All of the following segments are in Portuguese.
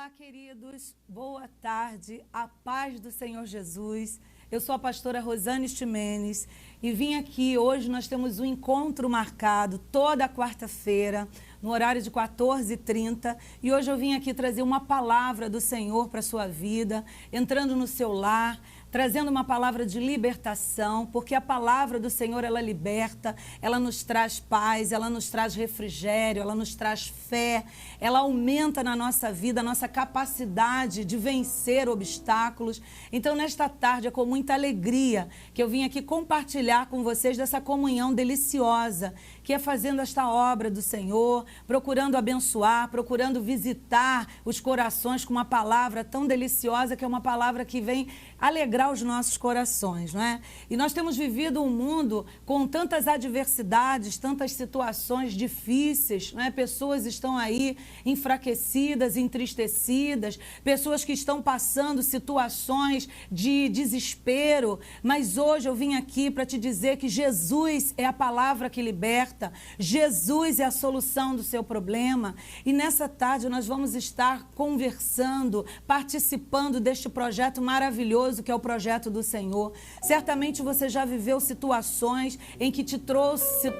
Olá, queridos. Boa tarde. A paz do Senhor Jesus. Eu sou a pastora Rosane Ximenes e vim aqui. Hoje nós temos um encontro marcado toda quarta-feira, no horário de 14h30. E hoje eu vim aqui trazer uma palavra do Senhor para a sua vida, entrando no seu lar, trazendo uma palavra de libertação, porque a palavra do Senhor, ela liberta, ela nos traz paz, ela nos traz refrigério, ela nos traz fé, ela aumenta na nossa vida a nossa capacidade de vencer obstáculos. Então, nesta tarde, é com muita alegria que eu vim aqui compartilhar com vocês dessa comunhão deliciosa, que é fazendo esta obra do Senhor, procurando abençoar, procurando visitar os corações com uma palavra tão deliciosa, que é uma palavra que vem alegrar os nossos corações, não é? E nós temos vivido um mundo com tantas adversidades, tantas situações difíceis, não é? Pessoas estão aí enfraquecidas, entristecidas, pessoas que estão passando situações de desespero, mas hoje eu vim aqui para te dizer que Jesus é a palavra que liberta, Jesus é a solução do seu problema, e nessa tarde nós vamos estar conversando, participando deste projeto maravilhoso que é o projeto do Senhor. Certamente você já viveu situações em que te trouxe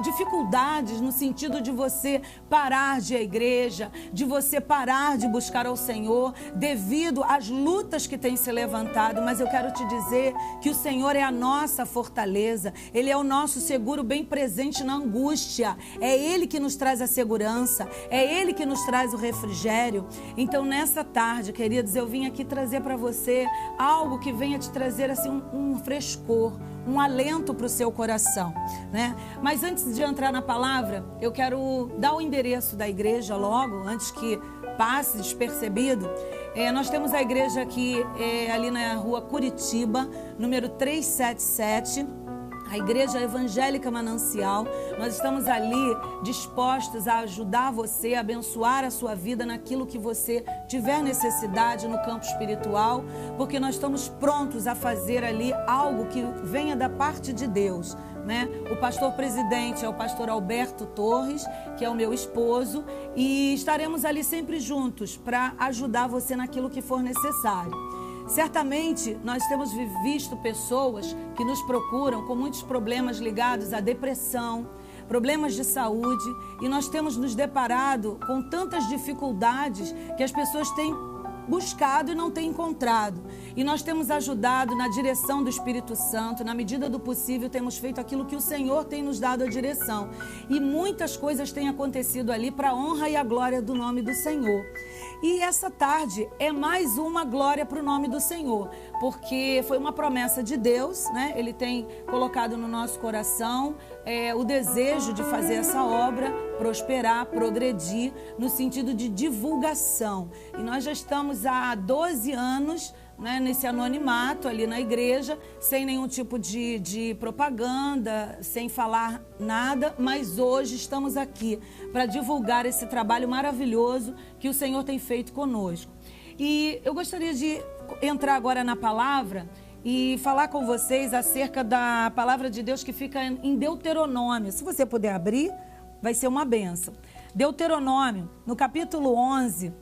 dificuldades no sentido de você parar de ir à igreja, de você parar de buscar ao Senhor devido às lutas que têm se levantado, mas eu quero te dizer que o Senhor é a nossa fortaleza, Ele é o nosso seguro bem presente na angústia, é Ele que nos traz a segurança, é Ele que nos traz o refrigério. Então nessa tarde, queridos, eu vim aqui trazer para você algo que venha te trazer assim um frescor, um alento para o seu coração, né? Mas antes de entrar na palavra, eu quero dar o endereço da igreja logo, antes que passe despercebido. Nós temos a igreja aqui ali na rua Curitiba, número 377, a Igreja Evangélica Manancial. Nós estamos ali dispostos a ajudar você, a abençoar a sua vida naquilo que você tiver necessidade no campo espiritual, porque nós estamos prontos a fazer ali algo que venha da parte de Deus, né? O pastor presidente é o pastor Alberto Torres, que é o meu esposo, e estaremos ali sempre juntos para ajudar você naquilo que for necessário. Certamente nós temos visto pessoas que nos procuram com muitos problemas ligados à depressão, problemas de saúde, e nós temos nos deparado com tantas dificuldades que as pessoas têm buscado e não têm encontrado. E nós temos ajudado na direção do Espírito Santo, na medida do possível temos feito aquilo que o Senhor tem nos dado a direção. E muitas coisas têm acontecido ali para a honra e a glória do nome do Senhor. E essa tarde é mais uma glória para o nome do Senhor, porque foi uma promessa de Deus, né? Ele tem colocado no nosso coração o desejo de fazer essa obra prosperar, progredir, no sentido de divulgação. E nós já estamos há 12 anos, né, nesse anonimato ali na igreja, sem nenhum tipo de propaganda, sem falar nada, mas hoje estamos aqui para divulgar esse trabalho maravilhoso que o Senhor tem feito conosco. E eu gostaria de entrar agora na palavra e falar com vocês acerca da palavra de Deus que fica em Deuteronômio. Se você puder abrir, vai ser uma bênção. Deuteronômio, no capítulo 11,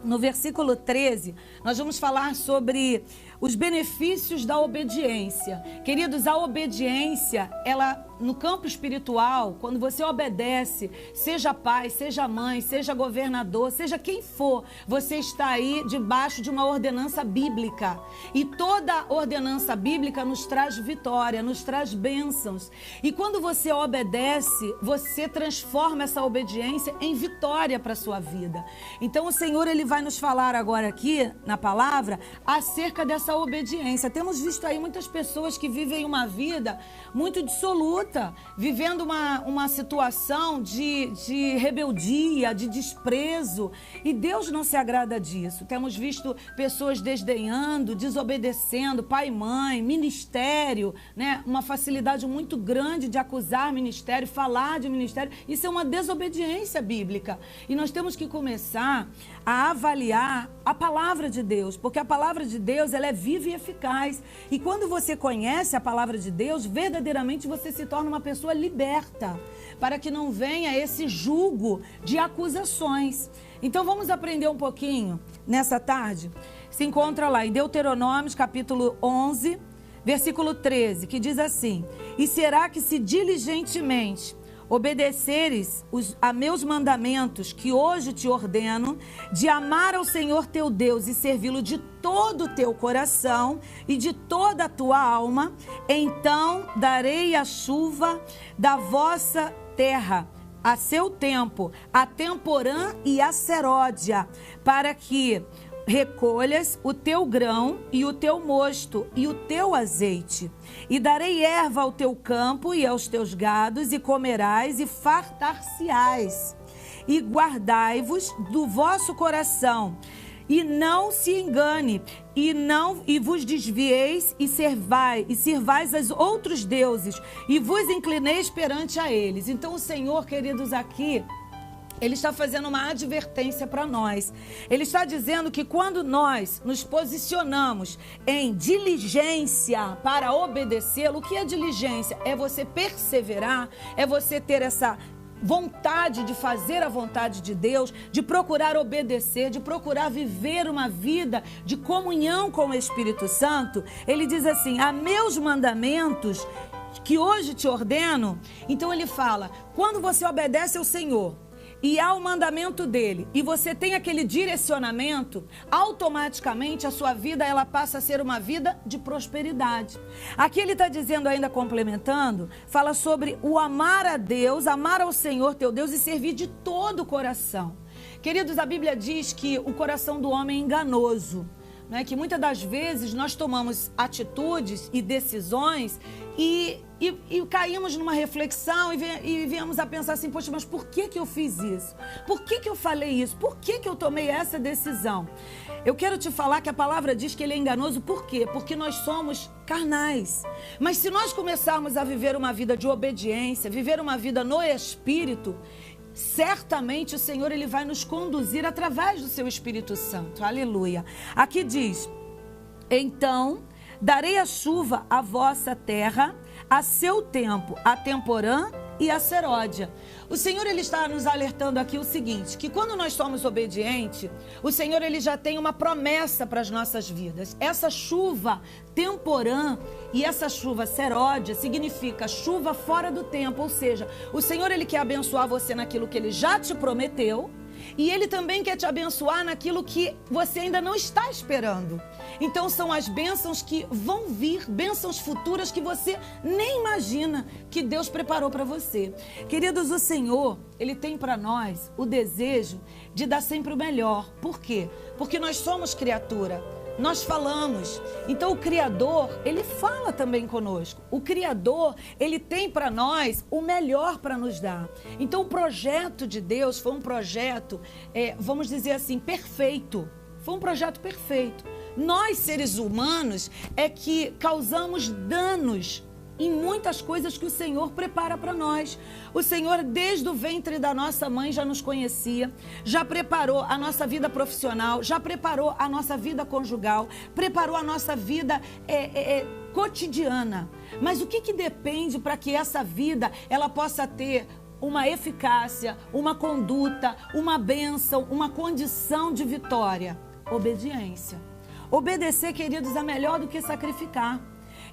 no versículo 13, nós vamos falar sobre os benefícios da obediência. Queridos, a obediência, ela, no campo espiritual, quando você obedece, seja pai, seja mãe, seja governador, seja quem for, você está aí debaixo de uma ordenança bíblica. E toda ordenança bíblica nos traz vitória, nos traz bênçãos. E quando você obedece, você transforma essa obediência em vitória para a sua vida. Então o Senhor, Ele vai nos falar agora aqui, na palavra, acerca dessa obediência. Temos visto aí muitas pessoas que vivem uma vida muito dissoluta, vivendo uma situação de rebeldia, de desprezo, e Deus não se agrada disso. Temos visto pessoas desdenhando, desobedecendo, pai e mãe, ministério, né? Uma facilidade muito grande de acusar ministério, falar de ministério. Isso é uma desobediência bíblica, e nós temos que começar a avaliar a palavra de Deus, porque a palavra de Deus, ela é viva e eficaz, e quando você conhece a palavra de Deus, verdadeiramente você se torna torna uma pessoa liberta, para que não venha esse jugo de acusações. Então vamos aprender um pouquinho nessa tarde. Se encontra lá em Deuteronômio, capítulo 11, versículo 13, que diz assim: e será que se diligentemente obedeceres a meus mandamentos que hoje te ordeno, de amar ao Senhor teu Deus e servi-lo de todo o teu coração e de toda a tua alma, então darei a chuva da vossa terra a seu tempo, a temporã e a seródia, para que recolhas o teu grão e o teu mosto e o teu azeite. E darei erva ao teu campo e aos teus gados, e comerás e fartar-se-ás. E guardai-vos do vosso coração, e não se engane, e vos desvieis e servais a outros deuses, e vos inclineis perante a eles. Então o Senhor, queridos, aqui Ele está fazendo uma advertência para nós. Ele está dizendo que quando nós nos posicionamos em diligência para obedecê-lo, o que é diligência? É você perseverar, é você ter essa vontade de fazer a vontade de Deus, de procurar obedecer, de procurar viver uma vida de comunhão com o Espírito Santo. Ele diz assim: a meus mandamentos que hoje te ordeno. Então ele fala, quando você obedece ao Senhor e ao mandamento dele, e você tem aquele direcionamento, automaticamente a sua vida ela passa a ser uma vida de prosperidade. Aqui ele está dizendo, ainda complementando, fala sobre o amar a Deus, amar ao Senhor teu Deus e servir de todo o coração. Queridos, a Bíblia diz que o coração do homem é enganoso, né? Que muitas das vezes nós tomamos atitudes e decisões e caímos numa reflexão e viemos a pensar assim, poxa, mas por que eu fiz isso? Por que eu falei isso? Por que eu tomei essa decisão? Eu quero te falar que a palavra diz que ele é enganoso, por quê? Porque nós somos carnais. Mas se nós começarmos a viver uma vida de obediência, viver uma vida no Espírito, certamente o Senhor ele vai nos conduzir através do seu Espírito Santo. Aleluia. Aqui diz, então darei a chuva à vossa terra a seu tempo, a temporã e a seródia. O Senhor ele está nos alertando aqui o seguinte, que quando nós somos obedientes, o Senhor ele já tem uma promessa para as nossas vidas. Essa chuva temporã e essa chuva seródia significa chuva fora do tempo, ou seja, o Senhor ele quer abençoar você naquilo que ele já te prometeu, e ele também quer te abençoar naquilo que você ainda não está esperando. Então são as bênçãos que vão vir, bênçãos futuras que você nem imagina que Deus preparou para você. Queridos, o Senhor, ele tem para nós o desejo de dar sempre o melhor. Por quê? Porque nós somos criatura. Nós falamos, então o Criador, ele fala também conosco. O Criador, ele tem para nós o melhor para nos dar. Então o projeto de Deus foi um projeto, vamos dizer assim, perfeito. Foi um projeto perfeito. Nós, seres humanos, é que causamos danos em muitas coisas que o Senhor prepara para nós. O Senhor, desde o ventre da nossa mãe, já nos conhecia, já preparou a nossa vida profissional, já preparou a nossa vida conjugal, preparou a nossa vida cotidiana. Mas o que depende para que essa vida ela possa ter uma eficácia, uma conduta, uma bênção, uma condição de vitória? Obediência. Obedecer, queridos, é melhor do que sacrificar.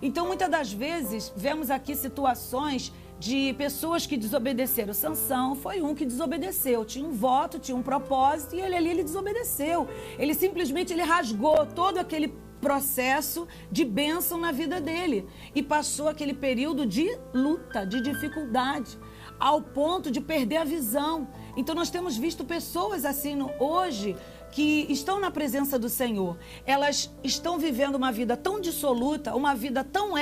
Então, muitas das vezes, vemos aqui situações de pessoas que desobedeceram. Sansão foi um que desobedeceu. Tinha um voto, tinha um propósito e ele desobedeceu. Ele simplesmente rasgou todo aquele processo de bênção na vida dele. E passou aquele período de luta, de dificuldade, ao ponto de perder a visão. Então, nós temos visto pessoas assim hoje que estão na presença do Senhor. Elas estão vivendo uma vida tão dissoluta, uma vida tão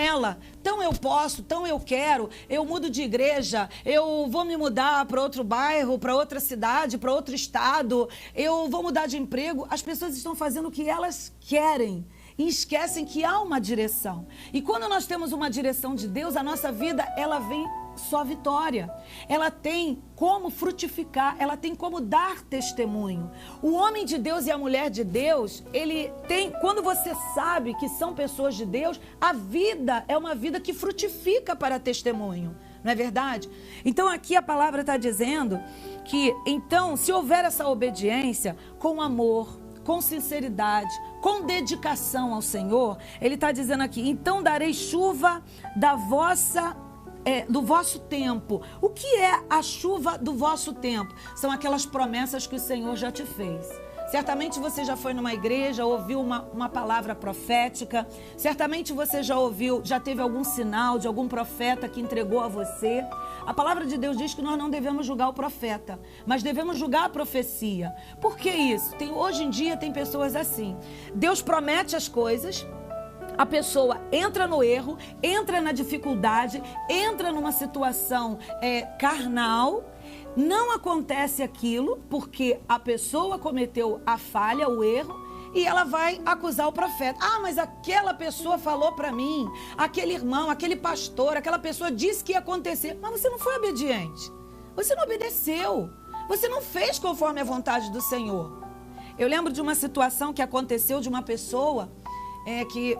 eu posso, tão eu quero, eu mudo de igreja, eu vou me mudar para outro bairro, para outra cidade, para outro estado, eu vou mudar de emprego. As pessoas estão fazendo o que elas querem e esquecem que há uma direção. E quando nós temos uma direção de Deus, a nossa vida, ela vem só vitória. Ela tem como frutificar, ela tem como dar testemunho. O homem de Deus e a mulher de Deus, ele tem, quando você sabe que são pessoas de Deus, a vida é uma vida que frutifica para testemunho. Não é verdade? Então aqui a palavra está dizendo que, então, se houver essa obediência com amor, com sinceridade, com dedicação ao Senhor, ele está dizendo aqui, então darei chuva do vosso tempo. O que é a chuva do vosso tempo? São aquelas promessas que o Senhor já te fez. Certamente você já foi numa igreja, ouviu uma palavra profética. Certamente você já teve algum sinal de algum profeta que entregou a você. A palavra de Deus diz que nós não devemos julgar o profeta, mas devemos julgar a profecia. Por que isso? Hoje em dia tem pessoas assim. Deus promete as coisas, a pessoa entra no erro, entra na dificuldade, entra numa situação carnal. Não acontece aquilo porque a pessoa cometeu a falha, o erro, e ela vai acusar o profeta. Ah, mas aquela pessoa falou para mim, aquele irmão, aquele pastor, aquela pessoa disse que ia acontecer. Mas você não foi obediente. Você não obedeceu. Você não fez conforme a vontade do Senhor. Eu lembro de uma situação que aconteceu de uma pessoa que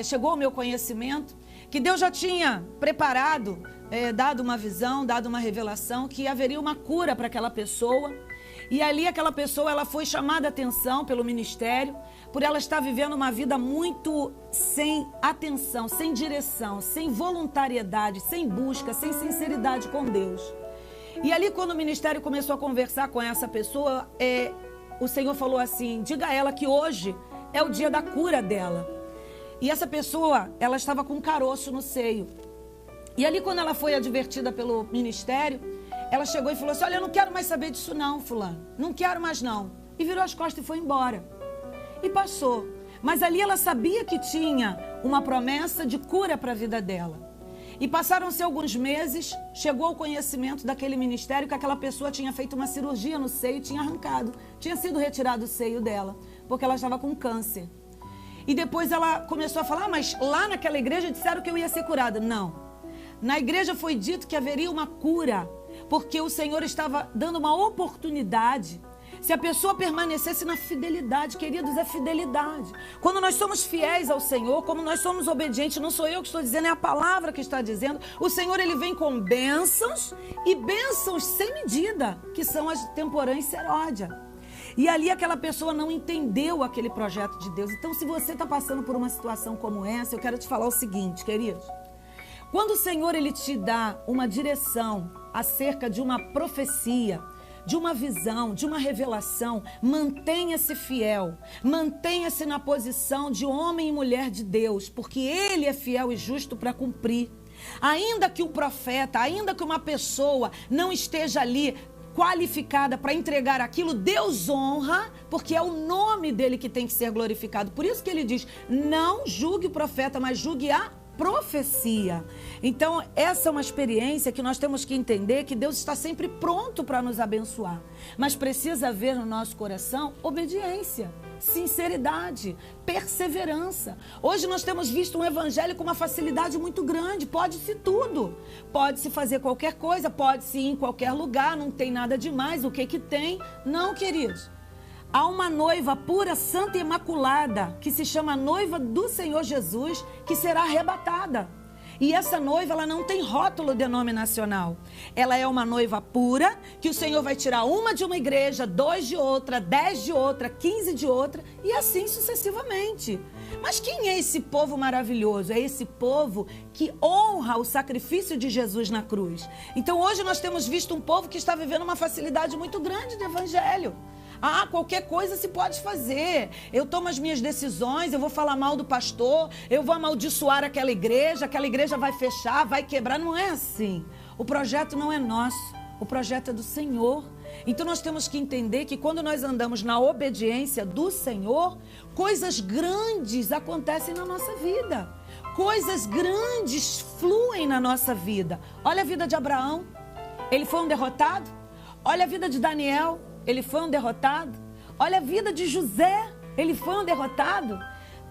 chegou ao meu conhecimento, que Deus já tinha preparado, dado uma visão, dado uma revelação, que haveria uma cura para aquela pessoa. E ali aquela pessoa, ela foi chamada a atenção pelo ministério, por ela estar vivendo uma vida muito sem atenção, sem direção, sem voluntariedade, sem busca, sem sinceridade com Deus. E ali quando o ministério começou a conversar com essa pessoa, o Senhor falou assim, diga a ela que hoje é o dia da cura dela. E essa pessoa, ela estava com um caroço no seio. E ali quando ela foi advertida pelo ministério, ela chegou e falou assim, olha, eu não quero mais saber disso não, fulano. Não quero mais não. E virou as costas e foi embora. E passou. Mas ali ela sabia que tinha uma promessa de cura para a vida dela. E passaram-se alguns meses, chegou ao conhecimento daquele ministério que aquela pessoa tinha feito uma cirurgia no seio e tinha arrancado. Tinha sido retirado o seio dela, porque ela estava com câncer. E depois ela começou a falar, mas lá naquela igreja disseram que eu ia ser curada. Não. Na igreja foi dito que haveria uma cura, porque o Senhor estava dando uma oportunidade. Se a pessoa permanecesse na fidelidade, queridos, é fidelidade. Quando nós somos fiéis ao Senhor, como nós somos obedientes, não sou eu que estou dizendo, é a palavra que está dizendo. O Senhor, ele vem com bênçãos e bênçãos sem medida, que são as temporãs seródia. E ali aquela pessoa não entendeu aquele projeto de Deus. Então, se você está passando por uma situação como essa, eu quero te falar o seguinte, queridos. Quando o Senhor, ele te dá uma direção acerca de uma profecia, de uma visão, de uma revelação, mantenha-se fiel, mantenha-se na posição de homem e mulher de Deus, porque Ele é fiel e justo para cumprir. Ainda que o profeta, ainda que uma pessoa não esteja ali qualificada para entregar aquilo, Deus honra, porque é o nome dele que tem que ser glorificado. Por isso que ele diz, não julgue o profeta, mas julgue a profecia. Então, essa é uma experiência que nós temos que entender que Deus está sempre pronto para nos abençoar. Mas precisa haver no nosso coração obediência, sinceridade, perseverança. Hoje nós temos visto um evangelho com uma facilidade muito grande. Pode-se tudo. Pode-se fazer qualquer coisa, pode-se ir em qualquer lugar, não tem nada demais. O que que tem? Não, queridos. Há uma noiva pura, santa e imaculada, que se chama noiva do Senhor Jesus, que será arrebatada. E essa noiva, ela não tem rótulo denominacional. Ela é uma noiva pura, que o Senhor vai tirar uma de uma igreja, 2 de outra, 10 de outra, 15 de outra, e assim sucessivamente. Mas quem é esse povo maravilhoso? É esse povo que honra o sacrifício de Jesus na cruz. Então hoje nós temos visto um povo que está vivendo uma facilidade muito grande de evangelho. Ah, qualquer coisa se pode fazer. Eu tomo as minhas decisões, eu vou falar mal do pastor, eu vou amaldiçoar aquela igreja vai fechar, vai quebrar. Não é assim. O projeto não é nosso, o projeto é do Senhor. Então nós temos que entender que quando nós andamos na obediência do Senhor, coisas grandes acontecem na nossa vida. Coisas grandes fluem na nossa vida. Olha a vida de Abraão, ele foi um derrotado. Olha a vida de Daniel, ele foi um derrotado. Olha a vida de José, ele foi um derrotado.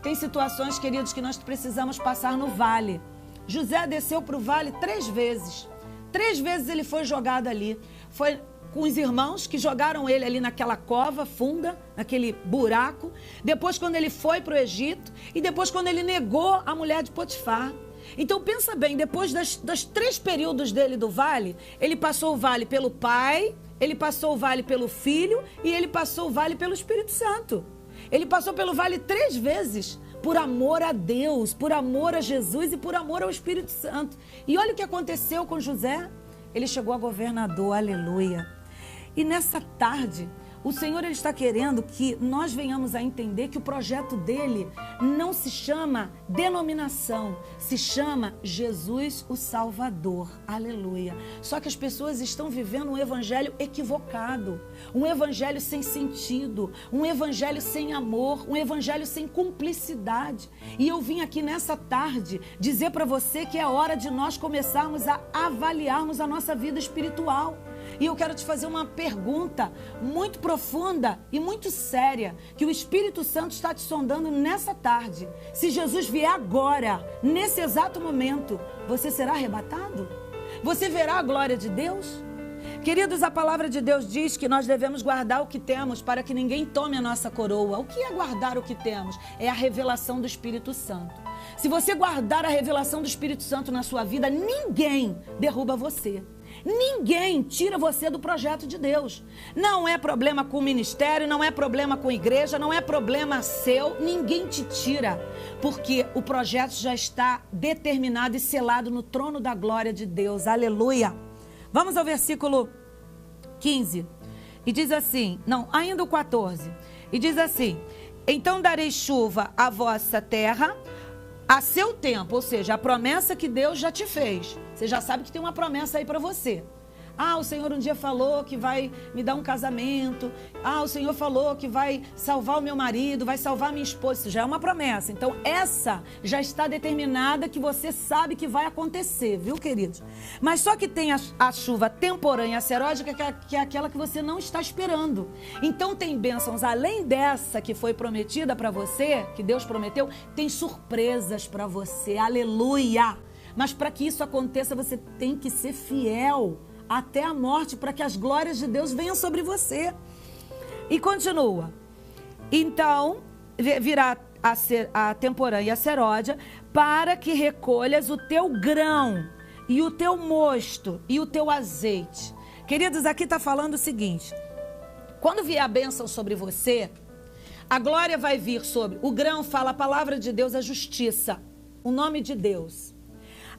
Tem situações, queridos, que nós precisamos passar no vale. José desceu para o vale 3 vezes. 3 vezes ele foi jogado ali. Foi com os irmãos que jogaram ele ali naquela cova funda, naquele buraco. Depois quando ele foi para o Egito. E depois quando ele negou a mulher de Potifar. Então pensa bem, depois dos 3 períodos dele do vale, ele passou o vale pelo Pai, ele passou o vale pelo Filho e ele passou o vale pelo Espírito Santo. Ele passou pelo vale 3 vezes, por amor a Deus, por amor a Jesus e por amor ao Espírito Santo. E olha o que aconteceu com José. Ele chegou a governador, aleluia. E nessa tarde, o Senhor ele está querendo que nós venhamos a entender que o projeto dele não se chama denominação, se chama Jesus o Salvador, aleluia. Só que as pessoas estão vivendo um evangelho equivocado, um evangelho sem sentido, um evangelho sem amor, um evangelho sem cumplicidade. E eu vim aqui nessa tarde dizer para você que é hora de nós começarmos a avaliarmos a nossa vida espiritual. E eu quero te fazer uma pergunta muito profunda e muito séria, que o Espírito Santo está te sondando nessa tarde. Se Jesus vier agora, nesse exato momento, você será arrebatado? Você verá a glória de Deus? Queridos, a palavra de Deus diz que nós devemos guardar o que temos para que ninguém tome a nossa coroa. O que é guardar o que temos? É a revelação do Espírito Santo. Se você guardar a revelação do Espírito Santo na sua vida, ninguém derruba você. Ninguém tira você do projeto de Deus. Não é problema com o ministério, não é problema com a igreja, não é problema seu, ninguém te tira, porque o projeto já está determinado e selado no trono da glória de Deus. Aleluia. Vamos ao versículo 15. E diz assim, ainda o 14. E diz assim: então darei chuva à vossa terra a seu tempo, ou seja, a promessa que Deus já te fez. Você já sabe que tem uma promessa aí para você. O Senhor um dia falou que vai me dar um casamento. O Senhor falou que vai salvar o meu marido, vai salvar a minha esposa. Isso já é uma promessa. Então, essa já está determinada, que você sabe que vai acontecer, viu, queridos? Mas só que tem a chuva temporânea seródica, que é aquela que você não está esperando. Então, tem bênçãos além dessa que foi prometida para você, que Deus prometeu, tem surpresas para você. Aleluia! Mas para que isso aconteça, você tem que ser fiel até a morte, para que as glórias de Deus venham sobre você. E continua. Então, virá a temporânea seródia, para que recolhas o teu grão, e o teu mosto, e o teu azeite. Queridos, aqui está falando o seguinte: quando vier a bênção sobre você, a glória vai vir sobre o grão, fala a palavra de Deus, a justiça, o nome de Deus.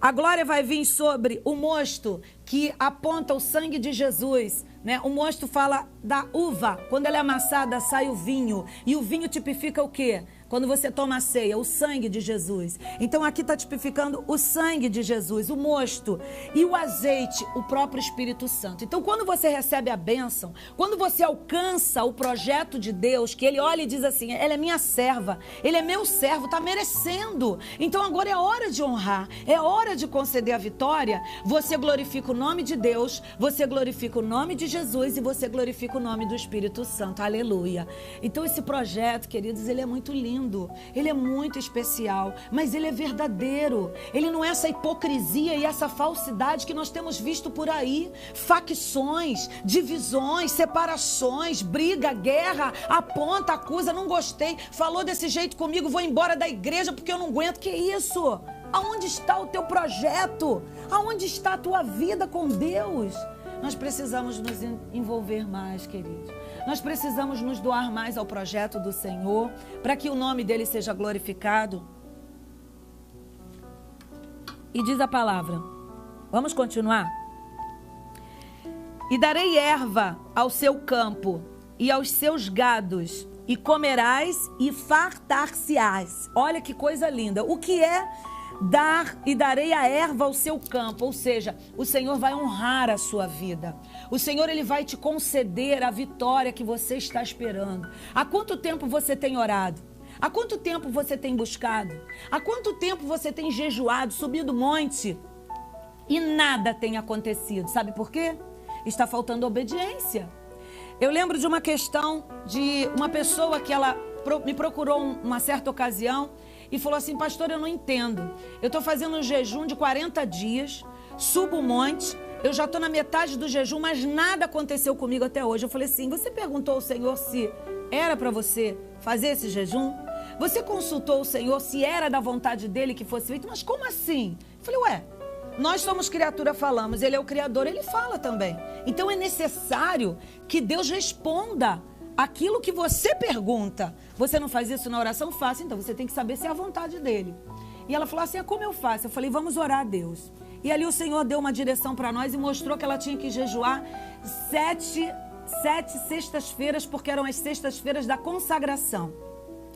A glória vai vir sobre o mosto, que aponta o sangue de Jesus, né? O mosto fala da uva. Quando ela é amassada, sai o vinho. E o vinho tipifica o quê? Quando você toma a ceia, o sangue de Jesus. Então aqui está tipificando o sangue de Jesus, o mosto. E o azeite, o próprio Espírito Santo. Então quando você recebe a bênção, quando você alcança o projeto de Deus, que ele olha e diz assim: ela é minha serva, ele é meu servo, está merecendo. Então agora é hora de honrar, é hora de conceder a vitória. Você glorifica o nome de Deus, você glorifica o nome de Jesus e você glorifica o nome do Espírito Santo. Aleluia. Então esse projeto, queridos, ele é muito lindo. Ele é muito especial, mas ele é verdadeiro. Ele não é essa hipocrisia e essa falsidade que nós temos visto por aí. Facções, divisões, separações, briga, guerra, aponta, acusa, não gostei, falou desse jeito comigo, vou embora da igreja porque eu não aguento. Que isso? Aonde está o teu projeto? Aonde está a tua vida com Deus? Nós precisamos nos envolver mais, queridos. Nós precisamos nos doar mais ao projeto do Senhor, para que o nome dele seja glorificado. E diz a palavra, vamos continuar? E darei erva ao seu campo e aos seus gados, e comerás e fartar-se-ás. Olha que coisa linda. O que é dar e darei a erva ao seu campo? Ou seja, o Senhor vai honrar a sua vida. O Senhor, ele vai te conceder a vitória que você está esperando. Há quanto tempo você tem orado? Há quanto tempo você tem buscado? Há quanto tempo você tem jejuado, subido monte? E nada tem acontecido. Sabe por quê? Está faltando obediência. Eu lembro de uma questão de uma pessoa que ela me procurou uma certa ocasião e falou assim: pastor, eu não entendo. Eu estou fazendo um jejum de 40 dias, subo um monte, eu já estou na metade do jejum, mas nada aconteceu comigo até hoje. Eu falei assim: você perguntou ao Senhor se era para você fazer esse jejum? Você consultou o Senhor se era da vontade dele que fosse feito? Mas como assim? Eu falei, ué, nós somos criatura, falamos, ele é o Criador, ele fala também. Então é necessário que Deus responda aquilo que você pergunta. Você não faz isso na oração? Faça, então você tem que saber se é a vontade dele. E ela falou assim, como eu faço? Eu falei, vamos orar a Deus. E ali o Senhor deu uma direção para nós e mostrou que ela tinha que jejuar 7 sextas-feiras, porque eram as sextas-feiras da consagração.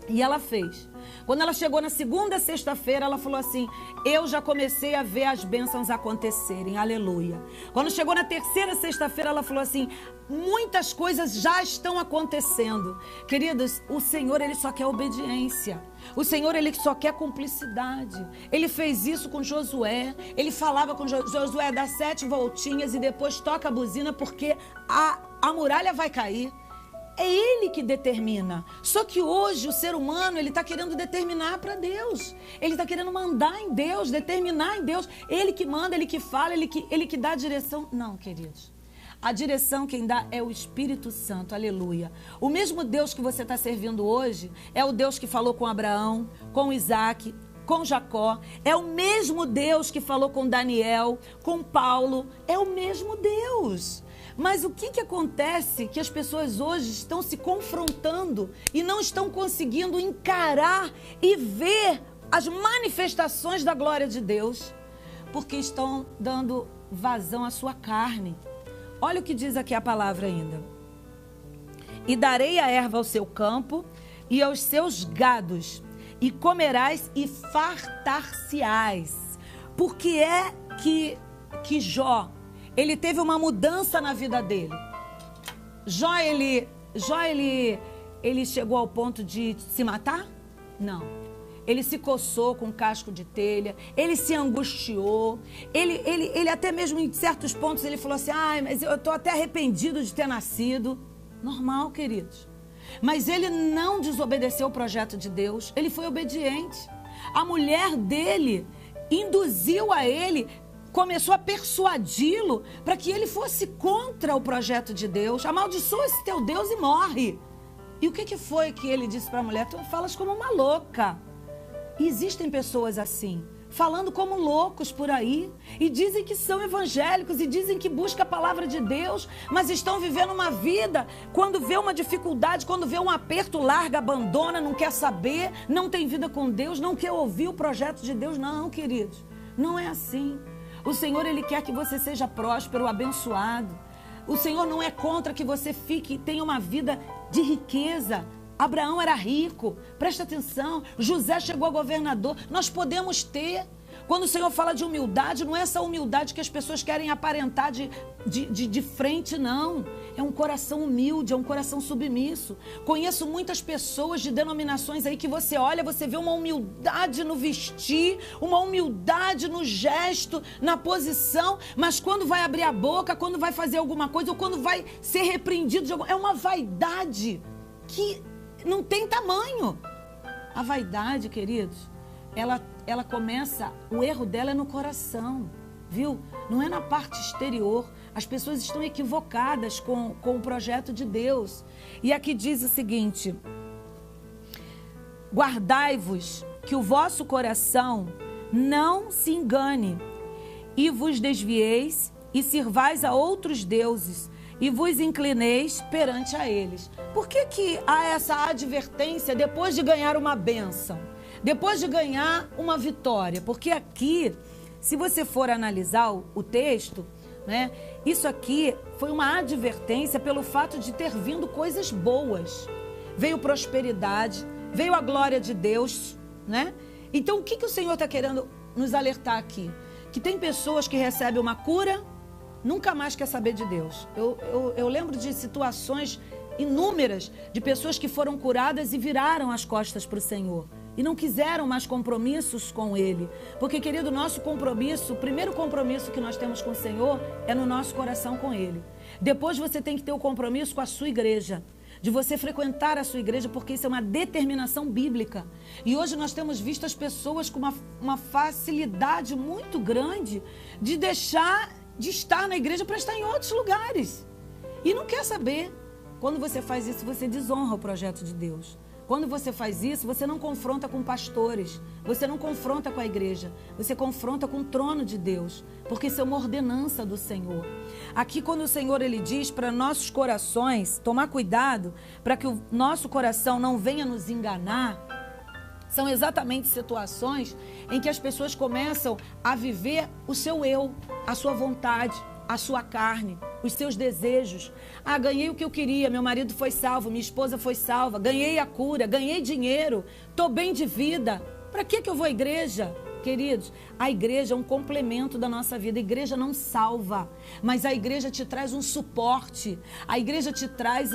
E ela fez. Quando ela chegou na segunda sexta-feira, ela falou assim, eu já comecei a ver as bênçãos acontecerem, aleluia. Quando chegou na terceira sexta-feira, ela falou assim, muitas coisas já estão acontecendo. Queridos, o Senhor, ele só quer obediência. O Senhor, ele só quer cumplicidade. Ele fez isso com Josué. Ele falava com Josué, dá 7 voltinhas e depois toca a buzina, porque a muralha vai cair. É ele que determina. Só que hoje o ser humano, ele está querendo determinar para Deus. Ele está querendo mandar em Deus, determinar em Deus. Ele que manda, ele que fala, ele que dá a direção. Não, queridos. A direção quem dá é o Espírito Santo, aleluia. O mesmo Deus que você está servindo hoje é o Deus que falou com Abraão, com Isaac, com Jacó. É o mesmo Deus que falou com Daniel, com Paulo. É o mesmo Deus. Mas o que acontece que as pessoas hoje estão se confrontando e não estão conseguindo encarar e ver as manifestações da glória de Deus? Porque estão dando vazão à sua carne. Olha o que diz aqui a palavra ainda. E darei a erva ao seu campo e aos seus gados, e comerás e fartar-se-ás. Porque é que Jó, ele teve uma mudança na vida dele. Jó, ele chegou ao ponto de se matar? Não. Ele se coçou com casco de telha, ele se angustiou, ele até mesmo em certos pontos ele falou assim, mas eu estou até arrependido de ter nascido. Normal, queridos. Mas ele não desobedeceu o projeto de Deus, ele foi obediente. A mulher dele induziu a ele, começou a persuadi-lo para que ele fosse contra o projeto de Deus. Amaldiçoa esse teu Deus e morre. E o que foi que ele disse para a mulher? Tu falas como uma louca. E existem pessoas assim, falando como loucos por aí, e dizem que são evangélicos, e dizem que buscam a palavra de Deus, mas estão vivendo uma vida, quando vê uma dificuldade, quando vê um aperto, larga, abandona, não quer saber, não tem vida com Deus, não quer ouvir o projeto de Deus. Não, queridos, não é assim. O Senhor, ele quer que você seja próspero, abençoado. O Senhor não é contra que você tenha uma vida de riqueza. Abraão era rico, presta atenção. José chegou a governador. Nós podemos ter. Quando o Senhor fala de humildade, não é essa humildade que as pessoas querem aparentar de frente, não. É um coração humilde, é um coração submisso. Conheço muitas pessoas de denominações aí que você olha, você vê uma humildade no vestir, uma humildade no gesto, na posição, mas quando vai abrir a boca, quando vai fazer alguma coisa, ou quando vai ser repreendido, é uma vaidade que não tem tamanho. A vaidade, queridos, ela começa, o erro dela é no coração, viu? Não é na parte exterior. As pessoas estão equivocadas com o projeto de Deus. E aqui diz o seguinte: guardai-vos que o vosso coração não se engane, e vos desvieis e sirvais a outros deuses, e vos inclineis perante a eles. Por que há essa advertência depois de ganhar uma bênção? Depois de ganhar uma vitória? Porque aqui, se você for analisar o texto, né, isso aqui foi uma advertência pelo fato de ter vindo coisas boas. Veio prosperidade, veio a glória de Deus, né? Então, o que o Senhor está querendo nos alertar aqui? Que tem pessoas que recebem uma cura, nunca mais quer saber de Deus. Eu lembro de situações inúmeras de pessoas que foram curadas e viraram as costas para o Senhor. E não quiseram mais compromissos com Ele. Porque, querido, nosso compromisso, o primeiro compromisso que nós temos com o Senhor é no nosso coração com Ele. Depois você tem que ter o compromisso com a sua igreja. De você frequentar a sua igreja, porque isso é uma determinação bíblica. E hoje nós temos visto as pessoas com uma facilidade muito grande de deixar de estar na igreja para estar em outros lugares. E não quer saber. Quando você faz isso, você desonra o projeto de Deus. Quando você faz isso, você não confronta com pastores, você não confronta com a igreja, você confronta com o trono de Deus, porque isso é uma ordenança do Senhor. Aqui, quando o Senhor ele diz para nossos corações tomar cuidado para que o nosso coração não venha nos enganar, são exatamente situações em que as pessoas começam a viver o seu eu, a sua vontade, a sua carne, os seus desejos. Ah, ganhei o que eu queria, meu marido foi salvo, minha esposa foi salva, ganhei a cura, ganhei dinheiro, estou bem de vida. Para que eu vou à igreja? Queridos, a igreja é um complemento da nossa vida. A igreja não salva, mas a igreja te traz um suporte. A igreja te traz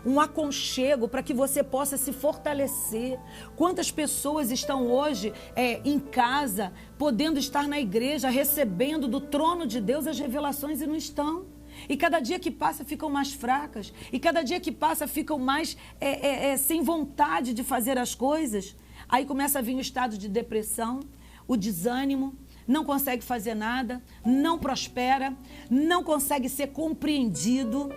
um aconchego para que você possa se fortalecer. Quantas pessoas estão hoje em casa, podendo estar na igreja, recebendo do trono de Deus as revelações e não estão? E cada dia que passa ficam mais fracas. E cada dia que passa ficam mais sem vontade de fazer as coisas. Aí começa a vir o estado de depressão, o desânimo, não consegue fazer nada, não prospera, não consegue ser compreendido.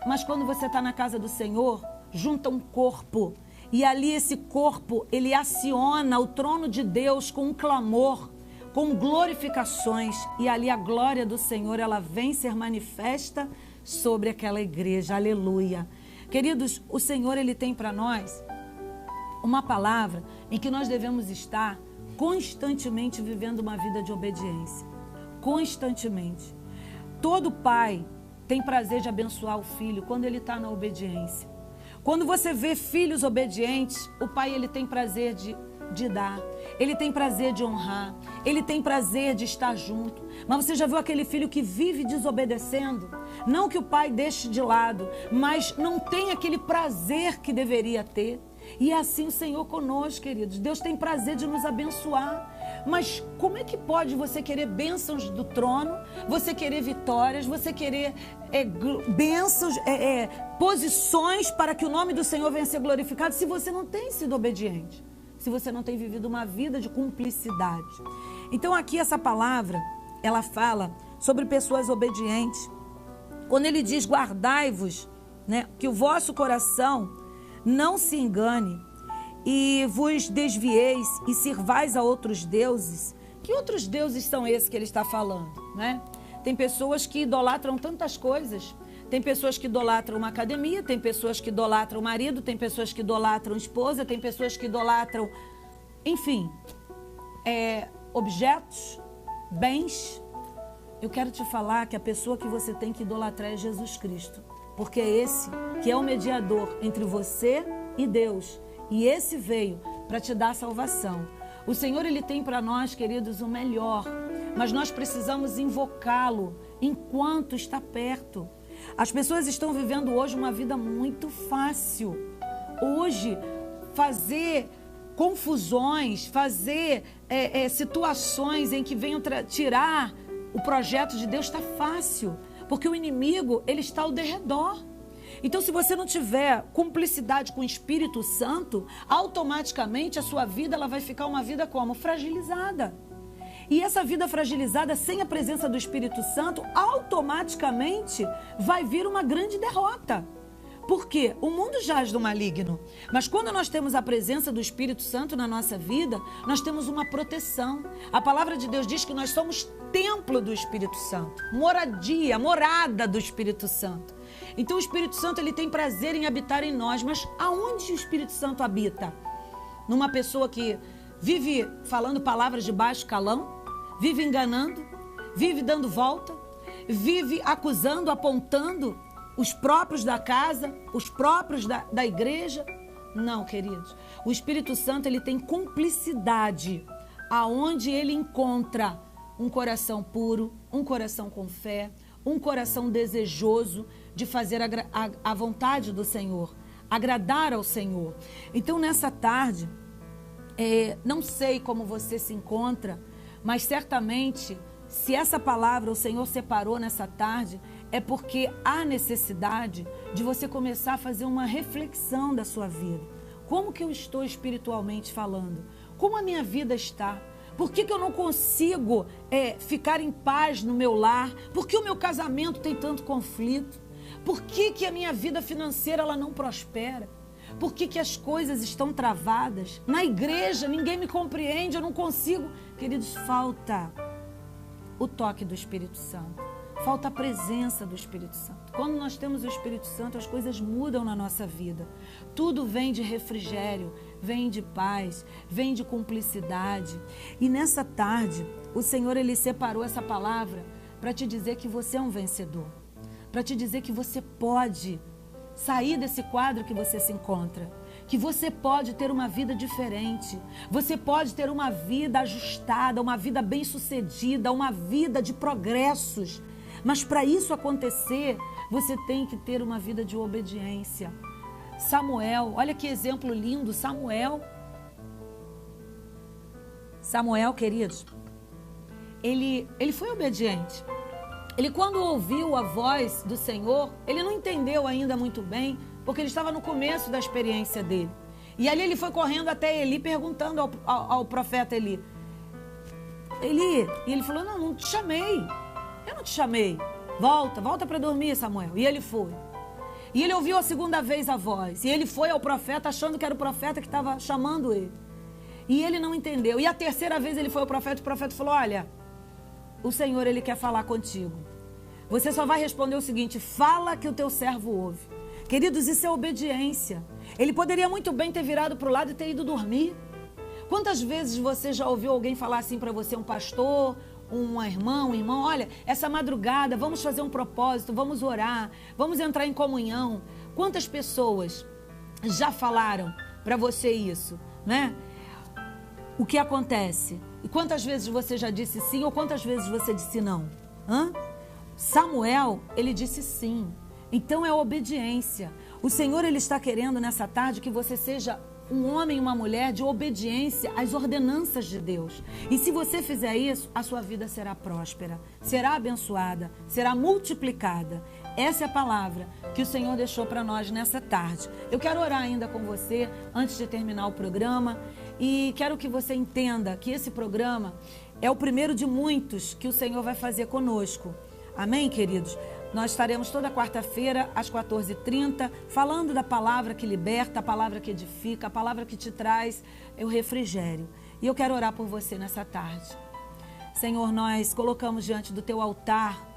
Mas quando você está na casa do Senhor, junta um corpo. E ali esse corpo, ele aciona o trono de Deus com um clamor, com glorificações. E ali a glória do Senhor, ela vem ser manifesta sobre aquela igreja. Aleluia. Queridos, o Senhor, ele tem para nós uma palavra em que nós devemos estar constantemente vivendo uma vida de obediência. Constantemente. Todo pai tem prazer de abençoar o filho quando ele está na obediência. Quando você vê filhos obedientes, o pai ele tem prazer de dar. Ele tem prazer de honrar. Ele tem prazer de estar junto. Mas você já viu aquele filho que vive desobedecendo? Não que o pai deixe de lado, mas não tem aquele prazer que deveria ter. E é assim o Senhor conosco, queridos. Deus tem prazer de nos abençoar. Mas como é que pode você querer bênçãos do trono, você querer vitórias, você querer bênçãos, posições para que o nome do Senhor venha a ser glorificado, se você não tem sido obediente, se você não tem vivido uma vida de cumplicidade? Então aqui essa palavra, ela fala sobre pessoas obedientes. Quando ele diz guardai-vos, né, que o vosso coração não se engane e vos desvieis e sirvais a outros deuses. Que outros deuses são esses que ele está falando, né? Tem pessoas que idolatram tantas coisas. Tem pessoas que idolatram uma academia, tem pessoas que idolatram o marido, tem pessoas que idolatram a esposa, tem pessoas que idolatram, enfim, objetos, bens. Eu quero te falar que a pessoa que você tem que idolatrar é Jesus Cristo. Porque é esse que é o mediador entre você e Deus. E esse veio para te dar salvação. O Senhor, ele tem para nós, queridos, o melhor. Mas nós precisamos invocá-lo enquanto está perto. As pessoas estão vivendo hoje uma vida muito fácil. Hoje, fazer confusões, fazer situações em que venham tirar o projeto de Deus está fácil. Porque o inimigo, ele está ao derredor. Então, se você não tiver cumplicidade com o Espírito Santo, automaticamente a sua vida ela vai ficar uma vida como? Fragilizada. E essa vida fragilizada, sem a presença do Espírito Santo, automaticamente vai vir uma grande derrota. Porque o mundo jaz do maligno, mas quando nós temos a presença do Espírito Santo na nossa vida, nós temos uma proteção. A palavra de Deus diz que nós somos templo do Espírito Santo, moradia, morada do Espírito Santo. Então o Espírito Santo ele tem prazer em habitar em nós, mas aonde o Espírito Santo habita? Numa pessoa que vive falando palavras de baixo calão, vive enganando, vive dando volta, vive acusando, apontando os próprios da casa, os próprios da igreja? Não, queridos. O Espírito Santo ele tem cumplicidade aonde ele encontra um coração puro, um coração com fé, um coração desejoso de fazer a vontade do Senhor, agradar ao Senhor. Então, nessa tarde, não sei como você se encontra, mas certamente, se essa palavra o Senhor separou nessa tarde, é porque há necessidade de você começar a fazer uma reflexão da sua vida. Como que eu estou espiritualmente falando? Como a minha vida está? Por que eu não consigo ficar em paz no meu lar? Por que o meu casamento tem tanto conflito? Por que a minha vida financeira ela não prospera? Por que as coisas estão travadas? Na igreja, ninguém me compreende, eu não consigo. Queridos, falta o toque do Espírito Santo. Falta a presença do Espírito Santo. Quando nós temos o Espírito Santo, as coisas mudam na nossa vida. Tudo vem de refrigério, vem de paz, vem de cumplicidade. E nessa tarde, o Senhor, Ele separou essa palavra para te dizer que você é um vencedor. Para te dizer que você pode sair desse quadro que você se encontra. Que você pode ter uma vida diferente. Você pode ter uma vida ajustada, uma vida bem-sucedida, uma vida de progressos. Mas para isso acontecer, você tem que ter uma vida de obediência. Samuel, olha que exemplo lindo, Samuel, queridos, ele foi obediente. Ele, quando ouviu a voz do Senhor, ele não entendeu ainda muito bem, porque ele estava no começo da experiência dele. E ali ele foi correndo até Eli, perguntando ao profeta Eli. Eli, e ele falou, não te chamei. Eu não te chamei. Volta para dormir, Samuel. E ele foi. E ele ouviu a segunda vez a voz. E ele foi ao profeta achando que era o profeta que estava chamando ele. E ele não entendeu. E a terceira vez ele foi ao profeta e o profeta falou, olha, o Senhor, Ele quer falar contigo. Você só vai responder o seguinte, fala que o teu servo ouve. Queridos, isso é obediência. Ele poderia muito bem ter virado para o lado e ter ido dormir. Quantas vezes você já ouviu alguém falar assim para você, um pastor, uma irmã, um irmão, olha, essa madrugada vamos fazer um propósito, vamos orar, vamos entrar em comunhão. Quantas pessoas já falaram para você isso, né? O que acontece? E quantas vezes você já disse sim ou quantas vezes você disse não? Samuel, ele disse sim. Então é obediência. O Senhor, Ele está querendo nessa tarde que você seja um homem e uma mulher de obediência às ordenanças de Deus. E se você fizer isso, a sua vida será próspera, será abençoada, será multiplicada. Essa é a palavra que o Senhor deixou para nós nessa tarde. Eu quero orar ainda com você antes de terminar o programa e quero que você entenda que esse programa é o primeiro de muitos que o Senhor vai fazer conosco. Amém, queridos? Nós estaremos toda quarta-feira, às 14h30, falando da palavra que liberta, a palavra que edifica, a palavra que te traz o refrigério. E eu quero orar por você nessa tarde. Senhor, nós colocamos diante do teu altar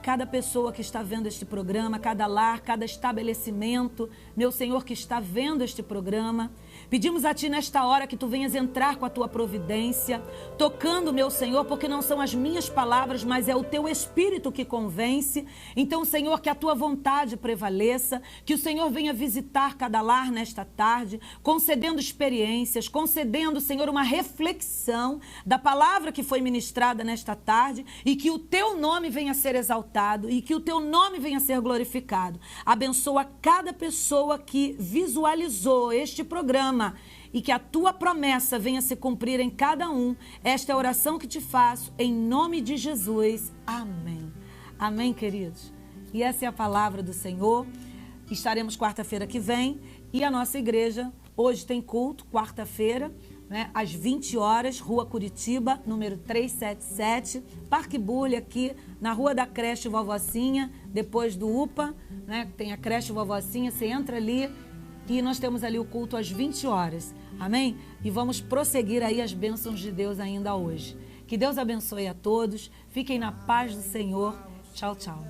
cada pessoa que está vendo este programa, cada lar, cada estabelecimento, meu Senhor, que está vendo este programa. Pedimos a Ti nesta hora que Tu venhas entrar com a Tua providência, tocando, meu Senhor, porque não são as minhas palavras, mas é o Teu Espírito que convence. Então, Senhor, que a Tua vontade prevaleça, que o Senhor venha visitar cada lar nesta tarde, concedendo experiências, concedendo, Senhor, uma reflexão da palavra que foi ministrada nesta tarde e que o Teu nome venha a ser exaltado e que o Teu nome venha a ser glorificado. Abençoa cada pessoa que visualizou este programa e que a Tua promessa venha se cumprir em cada um. Esta é a oração que te faço em nome de Jesus. Amém. Amém, queridos? E essa é a palavra do Senhor. Estaremos quarta-feira que vem e a nossa igreja hoje tem culto, quarta-feira, né, às 20 horas, Rua Curitiba, número 377, Parque Bulli, aqui na Rua da Creche Vovocinha, depois do UPA, né, tem a Creche Vovocinha, você entra ali e nós temos ali o culto às 20 horas, amém? E vamos prosseguir aí as bênçãos de Deus ainda hoje. Que Deus abençoe a todos, fiquem na paz do Senhor, tchau, tchau.